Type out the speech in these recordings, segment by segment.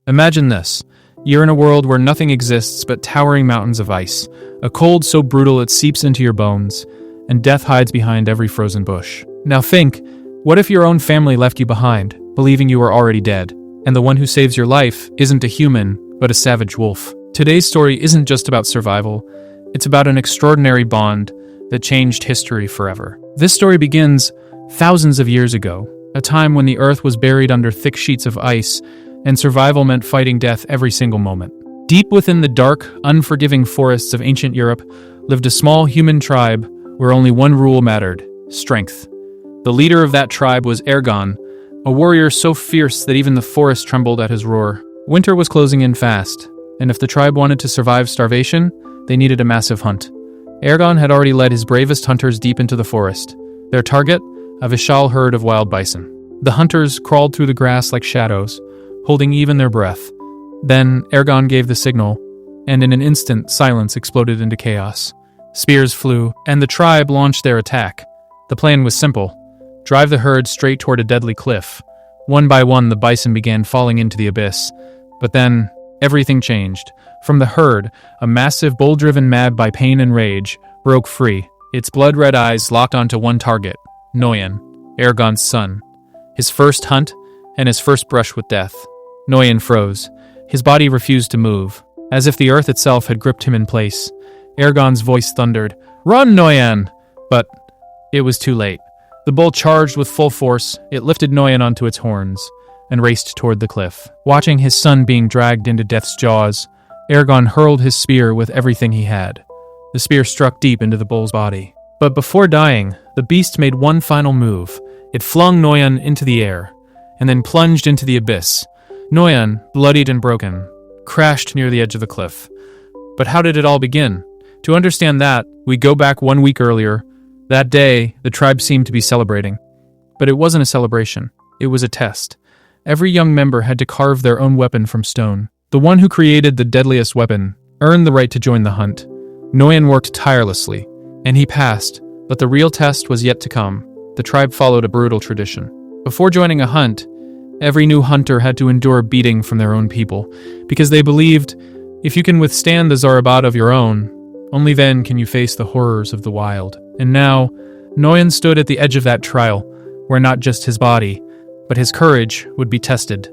Imagine this. You're in a world where nothing exists but towering mountains of ice, a cold so brutal it seeps into your bones, and death hides behind every frozen bush. Now think, what if your own family left you behind, believing you were already dead, and the one who saves your life isn't a human, but a savage wolf? Today's story isn't just about survival, it's about an extraordinary bond that changed history forever. This story begins thousands of years ago, a time when the earth was buried under thick sheets of ice, and survival meant fighting death every single moment. Deep within the dark, unforgiving forests of ancient Europe lived a small human tribe where only one rule mattered: strength. The leader of that tribe was Ergon, a warrior so fierce that even the forest trembled at his roar. Winter was closing in fast, and if the tribe wanted to survive starvation, they needed a massive hunt. Ergon had already led his bravest hunters deep into the forest. Their target, a Vishal herd of wild bison. The hunters crawled through the grass like shadows, holding even their breath. Then Ergon gave the signal, and in an instant silence exploded into chaos. Spears flew, and the tribe launched their attack. The plan was simple: drive the herd straight toward a deadly cliff. One by one the bison began falling into the abyss. But then, everything changed. From the herd, a massive bull driven mad by pain and rage broke free, its blood-red eyes locked onto one target: Noyan, Ergon's son. His first hunt, and his first brush with death. Noyan froze. His body refused to move, as if the earth itself had gripped him in place. Ergon's voice thundered, "Run, Noyan!" But it was too late. The bull charged with full force, it lifted Noyan onto its horns, and raced toward the cliff. Watching his son being dragged into death's jaws, Ergon hurled his spear with everything he had. The spear struck deep into the bull's body. But before dying, the beast made one final move. It flung Noyan into the air, and then plunged into the abyss. Noyan, bloodied and broken, crashed near the edge of the cliff. But how did it all begin? To understand that, we go back 1 week earlier. That day, the tribe seemed to be celebrating. But it wasn't a celebration. It was a test. Every young member had to carve their own weapon from stone. The one who created the deadliest weapon earned the right to join the hunt. Noyan worked tirelessly, and he passed, but the real test was yet to come. The tribe followed a brutal tradition. Before joining a hunt, every new hunter had to endure beating from their own people, because they believed, if you can withstand the Zarabad of your own, only then can you face the horrors of the wild. And now, Noyan stood at the edge of that trial, where not just his body, but his courage would be tested.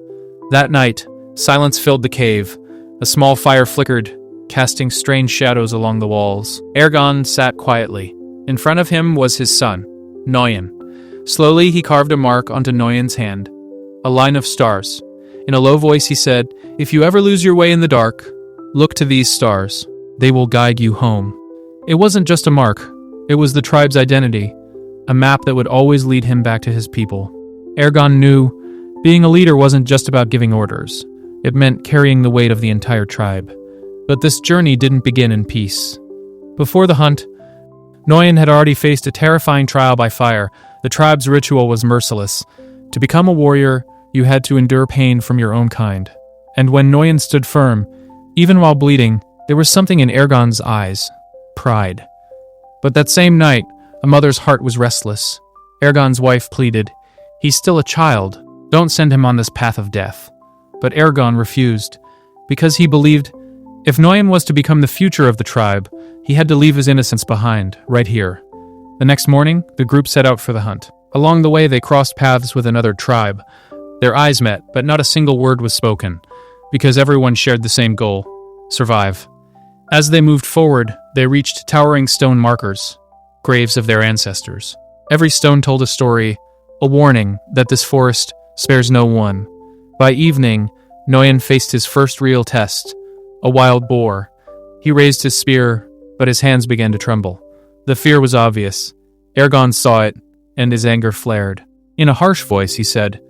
That night, silence filled the cave. A small fire flickered, casting strange shadows along the walls. Ergon sat quietly. In front of him was his son, Noyan. Slowly, he carved a mark onto Noyan's hand, a line of stars. In a low voice, he said, "If you ever lose your way in the dark, look to these stars. They will guide you home." It wasn't just a mark. It was the tribe's identity, a map that would always lead him back to his people. Ergon knew being a leader wasn't just about giving orders. It meant carrying the weight of the entire tribe. But this journey didn't begin in peace. Before the hunt, Noyan had already faced a terrifying trial by fire. The tribe's ritual was merciless. To become a warrior, you had to endure pain from your own kind. And when Noyan stood firm, even while bleeding, there was something in Ergon's eyes: pride. But that same night, a mother's heart was restless. Ergon's wife pleaded, "He's still a child. Don't send him on this path of death." But Ergon refused, because he believed if Noyan was to become the future of the tribe, he had to leave his innocence behind, right here. The next morning, the group set out for the hunt. Along the way, they crossed paths with another tribe. Their eyes met, but not a single word was spoken, because everyone shared the same goal: survive. As they moved forward, they reached towering stone markers, graves of their ancestors. Every stone told a story, a warning that this forest spares no one. By evening, Noyan faced his first real test, a wild boar. He raised his spear, but his hands began to tremble. The fear was obvious. Ergon saw it, and his anger flared. In a harsh voice, he said,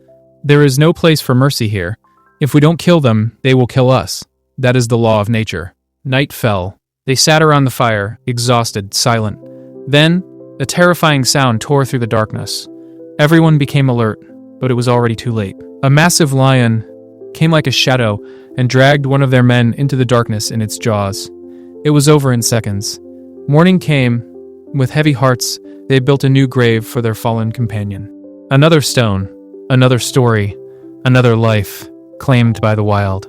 "There is no place for mercy here. If we don't kill them, they will kill us. That is the law of nature." Night fell. They sat around the fire, exhausted, silent. Then, a terrifying sound tore through the darkness. Everyone became alert, but it was already too late. A massive lion came like a shadow and dragged one of their men into the darkness in its jaws. It was over in seconds. Morning came. With heavy hearts, they built a new grave for their fallen companion. Another stone, another story, another life. claimed by the wild.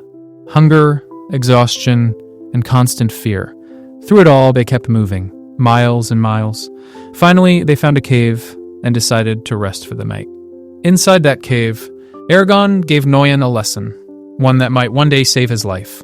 Hunger, exhaustion, and constant fear. Through it all, they kept moving, miles and miles. Finally, they found a cave and decided to rest for the night. Inside that cave, Eragon gave Noyan a lesson, one that might one day save his life.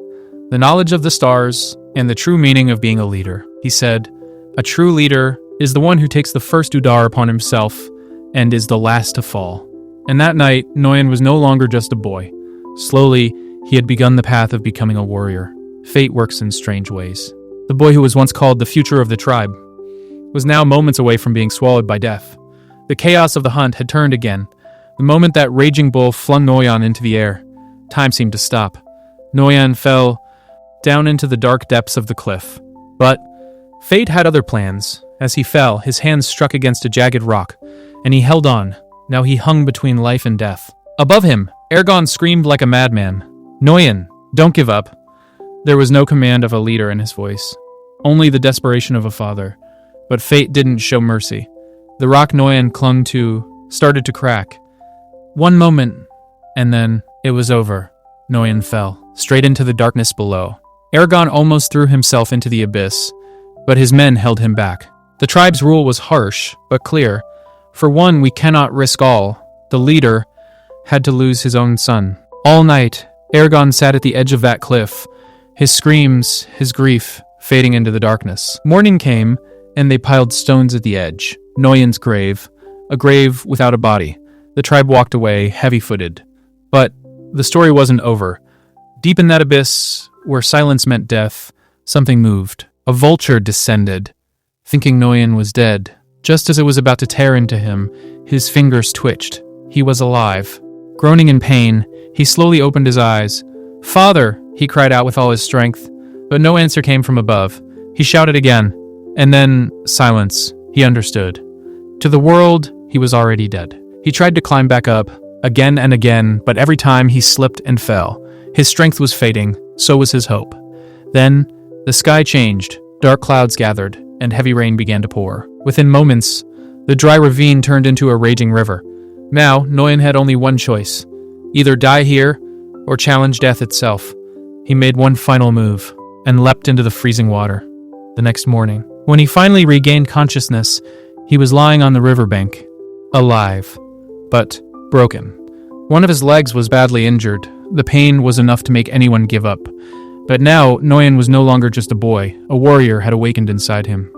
The knowledge of the stars and the true meaning of being a leader. He said, "A true leader is the one who takes the first Udar upon himself and is the last to fall." And that night, Noyan was no longer just a boy. Slowly, he had begun the path of becoming a warrior. Fate works in strange ways. The boy who was once called the future of the tribe was now moments away from being swallowed by death. The chaos of the hunt had turned again. The moment that raging bull flung Noyan into the air, time seemed to stop. Noyan fell down into the dark depths of the cliff. But fate had other plans. As he fell, his hands struck against a jagged rock, and he held on. Now he hung between life and death. Above him, Eragon screamed like a madman. "Noyan, don't give up." There was no command of a leader in his voice, only the desperation of a father. But fate didn't show mercy. The rock Noyan clung to started to crack. One moment, and then it was over. Noyan fell, straight into the darkness below. Eragon almost threw himself into the abyss, but his men held him back. The tribe's rule was harsh, but clear. For one, we cannot risk all. The leader had to lose his own son. All night, Eragon sat at the edge of that cliff, his screams, his grief, fading into the darkness. Morning came, and they piled stones at the edge. Noyan's grave, a grave without a body. The tribe walked away, heavy-footed. But the story wasn't over. Deep in that abyss, where silence meant death, something moved. A vulture descended. Thinking Noyan was dead, just as it was about to tear into him, his fingers twitched. He was alive. Groaning in pain, he slowly opened his eyes. "Father!" he cried out with all his strength, but no answer came from above. He shouted again, and then silence. He understood. To the world, he was already dead. He tried to climb back up, again and again, but every time he slipped and fell. His strength was fading, so was his hope. Then, the sky changed, dark clouds gathered, and heavy rain began to pour. Within moments, the dry ravine turned into a raging river. Now, Noyan had only one choice. Either die here, or challenge death itself. He made one final move, and leapt into the freezing water. The next morning, when he finally regained consciousness, he was lying on the riverbank, alive, but broken. One of his legs was badly injured. The pain was enough to make anyone give up. But now, Noyan was no longer just a boy. A warrior had awakened inside him.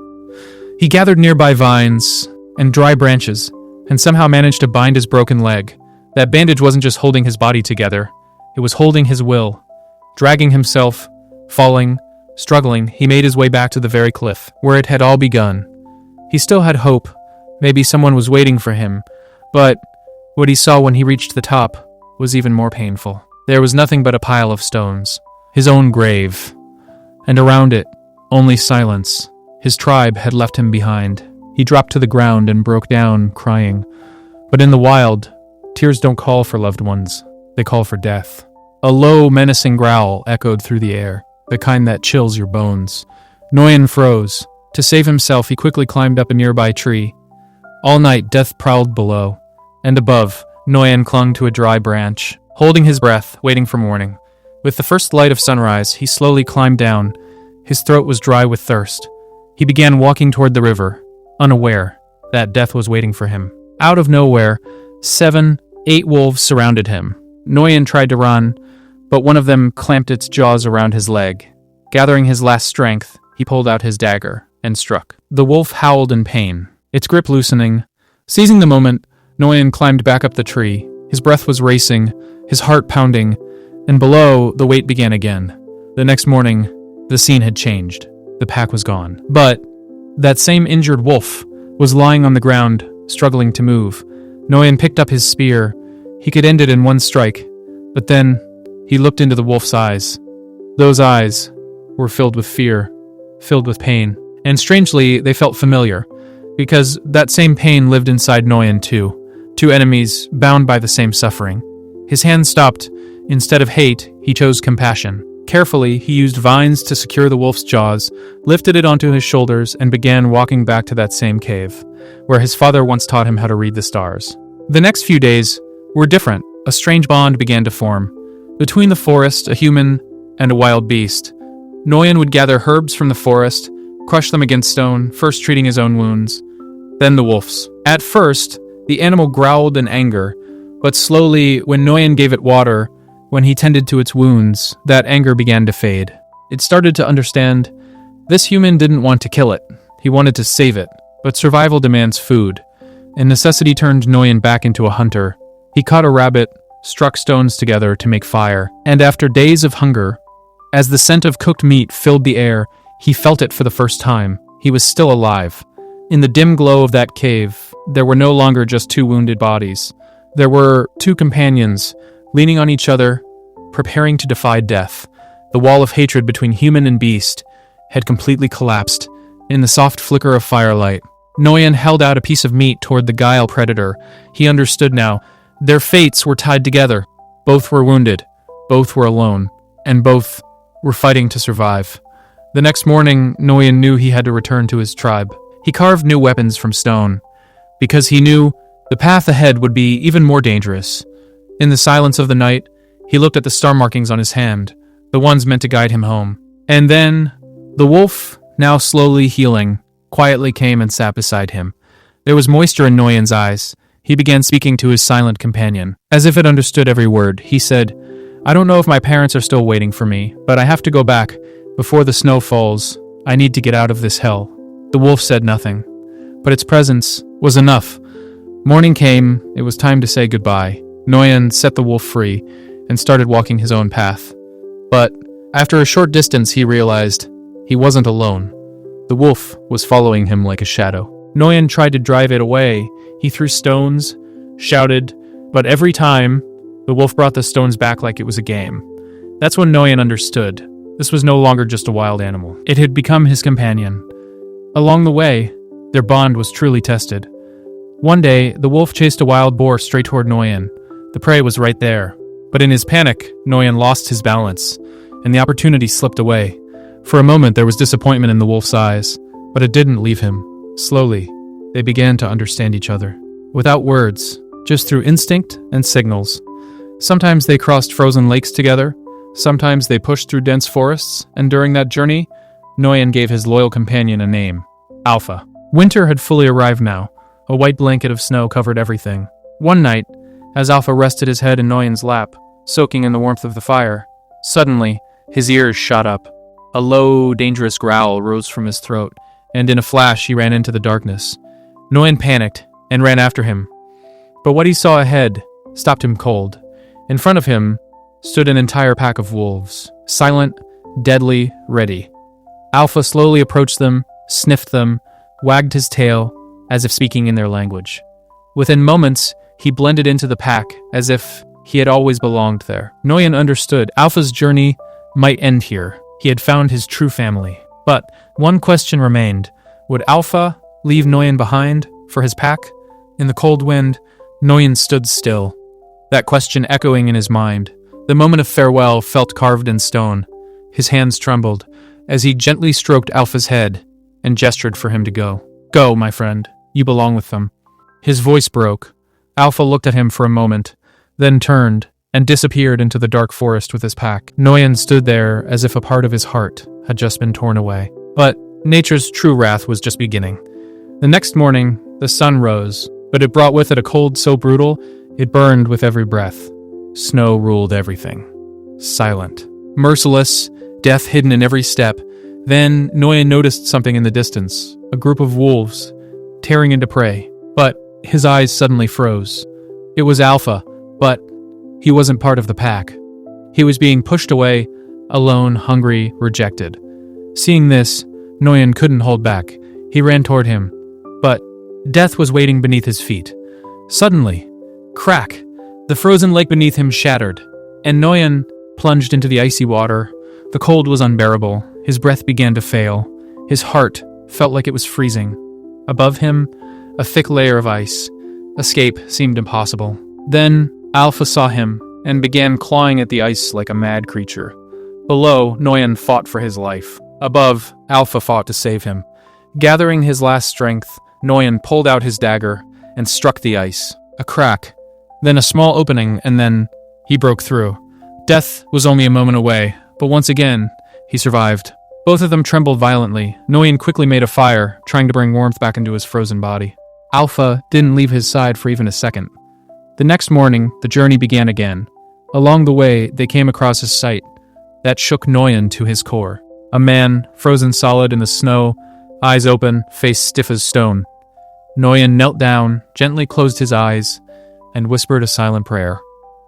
He gathered nearby vines and dry branches, and somehow managed to bind his broken leg. That bandage wasn't just holding his body together, it was holding his will. Dragging himself, falling, struggling, he made his way back to the very cliff, where it had all begun. He still had hope. Maybe someone was waiting for him, but what he saw when he reached the top was even more painful. There was nothing but a pile of stones. His own grave, and around it, only silence. His tribe had left him behind. He dropped to the ground and broke down, crying. But in the wild, tears don't call for loved ones. They call for death. A low, menacing growl echoed through the air, the kind that chills your bones. Noyan froze. To save himself, he quickly climbed up a nearby tree. All night, death prowled below. And above, Noyan clung to a dry branch, holding his breath, waiting for morning. With the first light of sunrise, he slowly climbed down. His throat was dry with thirst. He began walking toward the river, unaware that death was waiting for him. Out of nowhere, 7, 8 wolves surrounded him. Noyan tried to run, but one of them clamped its jaws around his leg. Gathering his last strength, he pulled out his dagger and struck. The wolf howled in pain, its grip loosening. Seizing the moment, Noyan climbed back up the tree. His breath was racing, his heart pounding, and below, the wait began again. The next morning, the scene had changed. The pack was gone. But that same injured wolf was lying on the ground, struggling to move. Noyan picked up his spear. He could end it in one strike. But then, he looked into the wolf's eyes. Those eyes were filled with fear, filled with pain. And strangely, they felt familiar, because that same pain lived inside Noyan too. Two enemies, bound by the same suffering. His hand stopped. Instead of hate, he chose compassion. Carefully, he used vines to secure the wolf's jaws, lifted it onto his shoulders, and began walking back to that same cave, where his father once taught him how to read the stars. The next few days were different. A strange bond began to form. Between the forest, a human, and a wild beast, Noyan would gather herbs from the forest, crush them against stone, first treating his own wounds, then the wolf's. At first, the animal growled in anger, but slowly, when Noyan gave it water, when he tended to its wounds, that anger began to fade. It started to understand this human didn't want to kill it. He wanted to save it, but survival demands food, and necessity turned Noyan back into a hunter. He caught a rabbit, struck stones together to make fire, and after days of hunger, as the scent of cooked meat filled the air, he felt it for the first time. He was still alive. In the dim glow of that cave, there were no longer just two wounded bodies. There were two companions, leaning on each other, preparing to defy death. The wall of hatred between human and beast had completely collapsed. In the soft flicker of firelight, Noyan held out a piece of meat toward the guile predator. He understood now. Their fates were tied together. Both were wounded, both were alone, and both were fighting to survive. The next morning, Noyan knew he had to return to his tribe. He carved new weapons from stone, because he knew the path ahead would be even more dangerous. In the silence of the night, he looked at the star markings on his hand, the ones meant to guide him home. And then, the wolf, now slowly healing, quietly came and sat beside him. There was moisture in Noyan's eyes. He began speaking to his silent companion. As if it understood every word, he said, "I don't know if my parents are still waiting for me, but I have to go back. Before the snow falls, I need to get out of this hell." The wolf said nothing, but its presence was enough. Morning came, it was time to say goodbye. Noyan set the wolf free and started walking his own path. But after a short distance, he realized he wasn't alone. The wolf was following him like a shadow. Noyan tried to drive it away. He threw stones, shouted, but every time, the wolf brought the stones back like it was a game. That's when Noyan understood. This was no longer just a wild animal. It had become his companion. Along the way, their bond was truly tested. One day, the wolf chased a wild boar straight toward Noyan. The prey was right there. But in his panic, Noyan lost his balance, and the opportunity slipped away. For a moment, there was disappointment in the wolf's eyes, but it didn't leave him. Slowly, they began to understand each other. Without words, just through instinct and signals. Sometimes they crossed frozen lakes together, sometimes they pushed through dense forests, and during that journey, Noyan gave his loyal companion a name, Alpha. Winter had fully arrived now. A white blanket of snow covered everything. One night, as Alpha rested his head in Noyan's lap, soaking in the warmth of the fire, suddenly, his ears shot up. A low, dangerous growl rose from his throat, and in a flash he ran into the darkness. Noyan panicked and ran after him. But what he saw ahead stopped him cold. In front of him stood an entire pack of wolves, silent, deadly, ready. Alpha slowly approached them, sniffed them, wagged his tail, as if speaking in their language. Within moments, he blended into the pack, as if he had always belonged there. Noyan understood Alpha's journey might end here. He had found his true family. But one question remained. Would Alpha leave Noyan behind for his pack? In the cold wind, Noyan stood still, that question echoing in his mind. The moment of farewell felt carved in stone. His hands trembled as he gently stroked Alpha's head and gestured for him to go. "Go, my friend. You belong with them." His voice broke. Alpha looked at him for a moment, then turned and disappeared into the dark forest with his pack. Noyan stood there as if a part of his heart had just been torn away. But nature's true wrath was just beginning. The next morning, the sun rose, but it brought with it a cold so brutal, it burned with every breath. Snow ruled everything. Silent. Merciless, death hidden in every step. Then Noyan noticed something in the distance, a group of wolves, tearing into prey. But his eyes suddenly froze. It was Alpha, but he wasn't part of the pack. He was being pushed away, alone, hungry, rejected. Seeing this, Noyan couldn't hold back. He ran toward him, but death was waiting beneath his feet. Suddenly, crack! The frozen lake beneath him shattered, and Noyan plunged into the icy water. The cold was unbearable. His breath began to fail. His heart felt like it was freezing. Above him, a thick layer of ice. Escape seemed impossible. Then, Alpha saw him and began clawing at the ice like a mad creature. Below, Noyan fought for his life. Above, Alpha fought to save him. Gathering his last strength, Noyan pulled out his dagger and struck the ice. A crack, then a small opening, and then he broke through. Death was only a moment away, but once again, he survived. Both of them trembled violently. Noyan quickly made a fire, trying to bring warmth back into his frozen body. Alpha didn't leave his side for even a second. The next morning, the journey began again. Along the way, they came across a sight that shook Noyan to his core. A man, frozen solid in the snow, eyes open, face stiff as stone. Noyan knelt down, gently closed his eyes, and whispered a silent prayer.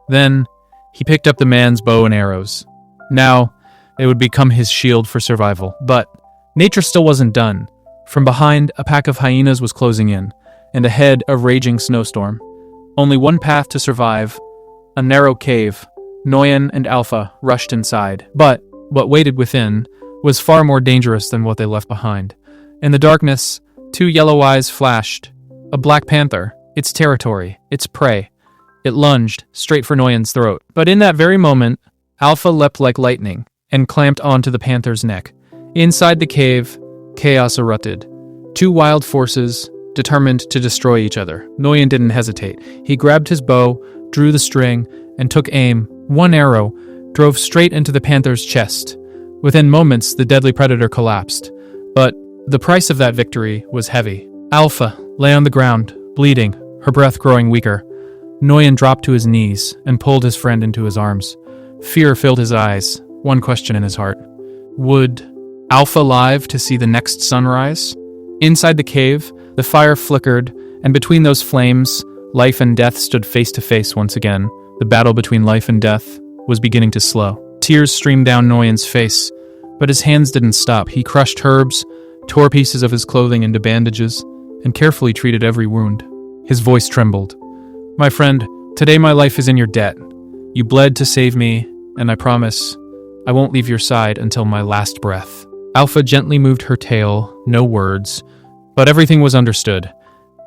Then, he picked up the man's bow and arrows. Now, it would become his shield for survival. But nature still wasn't done. From behind, a pack of hyenas was closing in, and ahead, a raging snowstorm. Only one path to survive, a narrow cave. Noyan and Alpha rushed inside, but what waited within was far more dangerous than what they left behind. In the darkness, two yellow eyes flashed. A black panther, its territory, its prey. It lunged straight for Noyan's throat. But in that very moment, Alpha leapt like lightning and clamped onto the panther's neck. Inside the cave, chaos erupted. Two wild forces, determined to destroy each other. Noyan didn't hesitate. He grabbed his bow, drew the string, and took aim. One arrow drove straight into the panther's chest. Within moments, the deadly predator collapsed. But the price of that victory was heavy. Alpha lay on the ground, bleeding, her breath growing weaker. Noyan dropped to his knees and pulled his friend into his arms. Fear filled his eyes, one question in his heart. Would Alpha live to see the next sunrise? Inside the cave, the fire flickered, and between those flames, life and death stood face to face once again. The battle between life and death was beginning to slow. Tears streamed down Noyan's face, but his hands didn't stop. He crushed herbs, tore pieces of his clothing into bandages, and carefully treated every wound. His voice trembled. My friend, today my life is in your debt. You bled to save me, and I promise I won't leave your side until my last breath. Alpha gently moved her tail, no words, but everything was understood.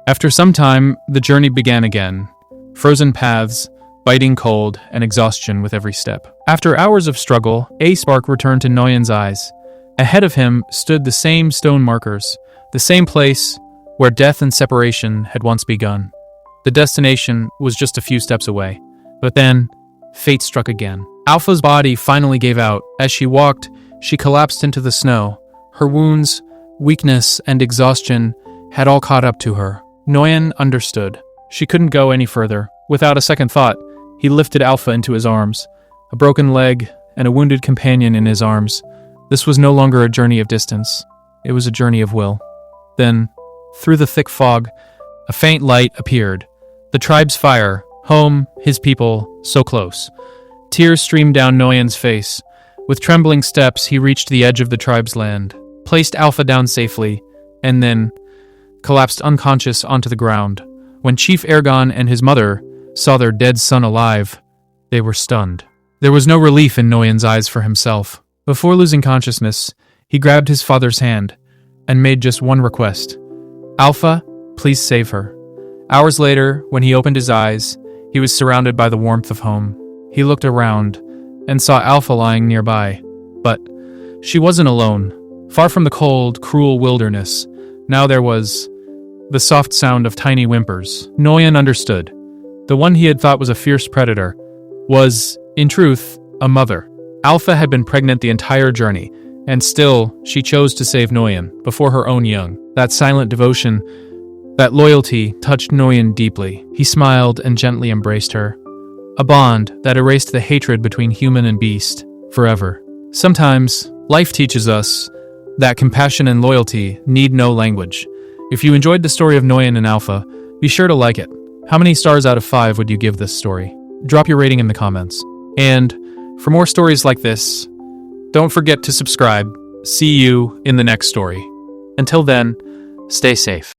After some time, the journey began again. Frozen paths, biting cold, and exhaustion with every step. After hours of struggle, a spark returned to Noyan's eyes. Ahead of him stood the same stone markers, the same place where death and separation had once begun. The destination was just a few steps away. But then, fate struck again. Alpha's body finally gave out. As she walked, she collapsed into the snow. Her wounds, weakness, and exhaustion had all caught up to her. Noyan understood. She couldn't go any further. Without a second thought, he lifted Alpha into his arms. A broken leg and a wounded companion in his arms. This was no longer a journey of distance. It was a journey of will. Then, through the thick fog, a faint light appeared. The tribe's fire, home, his people, so close. Tears streamed down Noyan's face. With trembling steps, he reached the edge of the tribe's land, placed Alpha down safely, and then collapsed unconscious onto the ground. When Chief Ergon and his mother saw their dead son alive, they were stunned. There was no relief in Noyan's eyes for himself. Before losing consciousness, he grabbed his father's hand and made just one request. Alpha, please save her. Hours later, when he opened his eyes, he was surrounded by the warmth of home. He looked around and saw Alpha lying nearby. But she wasn't alone. Far from the cold, cruel wilderness, now there was the soft sound of tiny whimpers. Noyan understood. The one he had thought was a fierce predator was, in truth, a mother. Alpha had been pregnant the entire journey, and still she chose to save Noyan before her own young. That silent devotion, that loyalty touched Noyan deeply. He smiled and gently embraced her. A bond that erased the hatred between human and beast forever. Sometimes, life teaches us that compassion and loyalty need no language. If you enjoyed the story of Noyan and Alpha, be sure to like it. How many stars out of 5 would you give this story? Drop your rating in the comments. And for more stories like this, don't forget to subscribe. See you in the next story. Until then, stay safe.